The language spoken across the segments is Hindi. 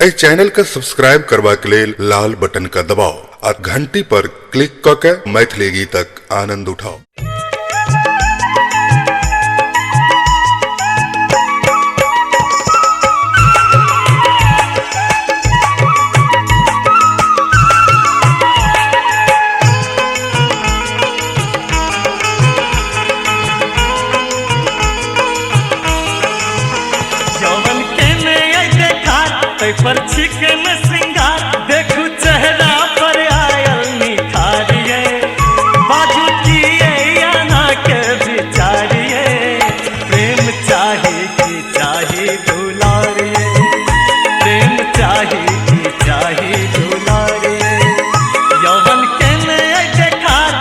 ए चैनल का सब्सक्राइब करवा के लेल लाल बटन का दबाओ और घंटी पर क्लिक करके मैथिली गीतक आनंद उठाओ। पर चिकन श्रृंगार देखू चेहरा पर आयल निखारिये, बाजू किए आना के बिचारिये, प्रेम चाहे कि चाहे दुलारिये, प्रेम चाहे कि चाहे दुलारिये। यौवन के नए देखार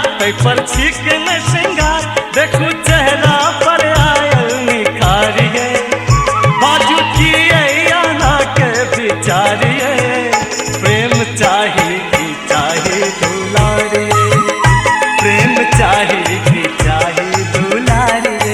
पर चिकन श्रृंगार देखू चेहरा पर आयल निखारिये, बाजू किए बिचारिये, प्रेम चाहे कि चाहे दुलारिये, प्रेम चाहे कि चाहे दुलारिये।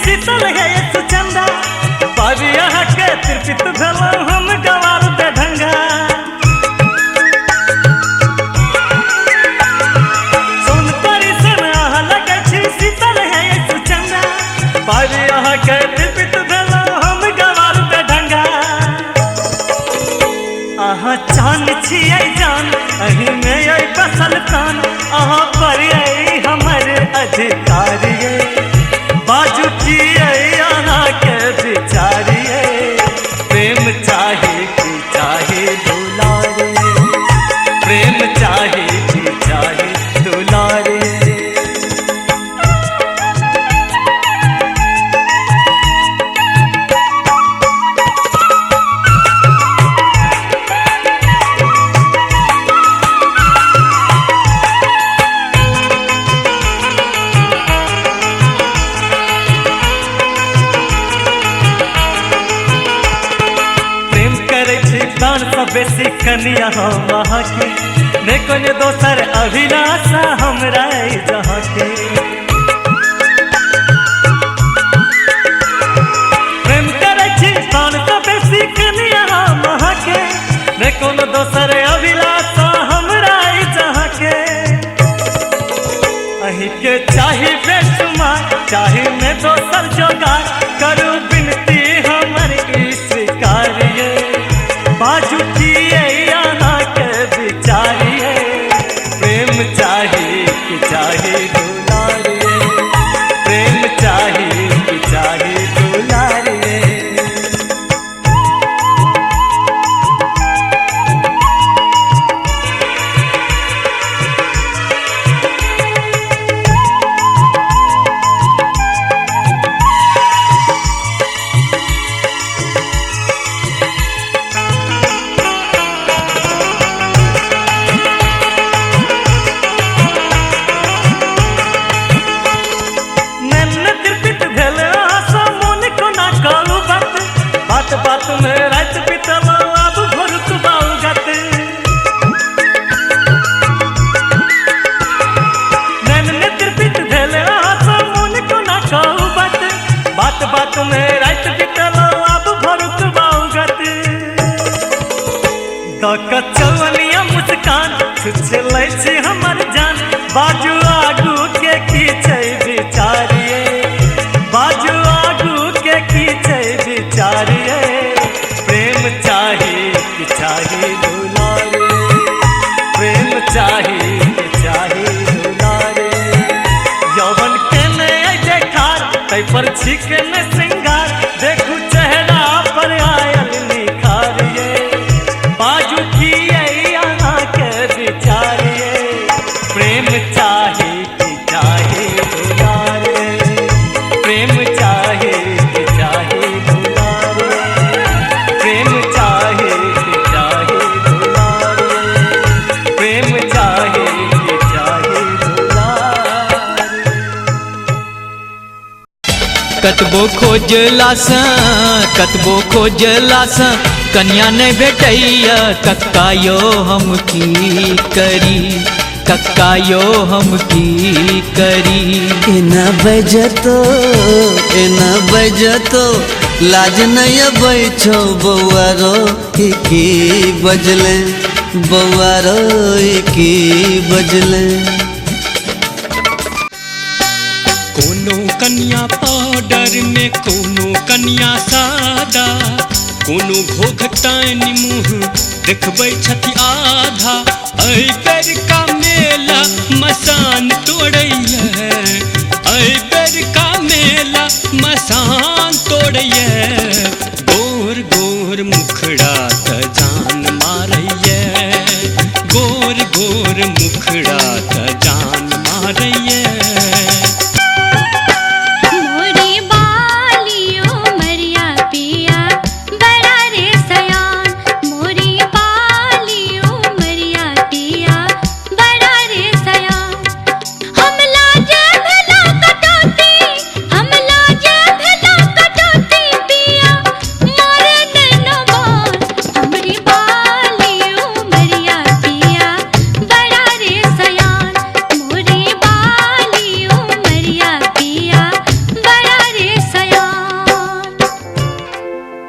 शीतल है सुचंदा बाबी यहाँ के त्रिपित भलो हम गवार दे ढंगा, सोन परी सन यहाँ लगे छी शीतल है सुचंदा बाबी यहाँ के त्रिपित भलो हम गवार दे ढंगा। अहाँ चान छियै जान अही में आई बसल तान, अहाँ पर आई हमर अधिकारिये, बाजू किए आना के बिचारिये, प्रेम चाहे कि चाहे दुलारिये, प्रेम चाहे कि चाहे दुलारिये। दान सब बेसी कनिया हम वहाँ के, ने कोने दोसर अभिलाषा हमरा जहाँ के, प्रेम करे छी दान सब बेसी कनिया हम वहाँ के, ने कोनो दोसर अभिलाषा हमरा जहाँ के। अही के चाहे बेशुमार चाहे में दोसर जोगार, करू बिनती हमर ई स्वीकारिये, बाजू किए आना के बिचारिये, प्रेम चाहे कि चाहे दुलारिये, प्रेम चाहे कि चाहे दुलारिये। बात में रात बितल अब भोरुक बाउगत, नैन नेत्र पित भेल मन को ना कहू बात, बात बात में रात बितल अब भोरुक बाउगत। दक चवनिया मुस्कान छुछलै छी हमर जान, बाजू आगू के की छै बिचारिये, बाजू आगू के की छै बिचारिये, प्रेम चाहे कि चाहे दुलारिये, प्रेम चाहे कि चाहे दुलारिये। यौवन के नए देखार तै पर चिकन श्रृंगार देखू चेहरा पर आयल निखारिये, बाजू किए आना के बिचारिये, प्रेम चाहे कि चाहे दुलारिये, प्रेम चाहे कि चाहे दुलारिये, प्रेम चाहे कि चाहे दुलारिये। कतबो खोजलास कन्या नहीं भेटैया कक्का यो हम की करी, कक्का यो हम की करी। एना बजतो लाज नहीं बैठो बौआरो की बजले, बौआरो की बजले। कोनो कन्या पाउडर में कोनो कन्या सादा, कोनो घोघटानी मुँह देखबै छथि आधा। ऐ बेर का मेला मसान तोड़ैया, ऐ बेर का मेला मसान तोड़ैया। गोर गोर मुखड़ा त जान मारैया, गोर गोर मुखड़ा त जान मारैया।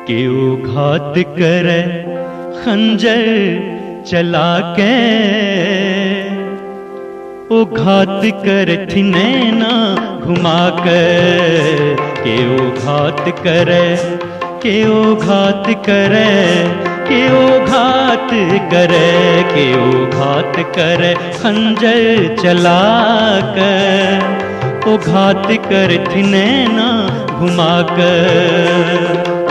केओ घात करे खंजर चला के, ओ घात करथि नैना घुमा कर। केओ घात करे, केओ घात करे, केओ घात करे, केओ घात करे खंजर चला कर। ओ घात करथि नैना घुमा कर।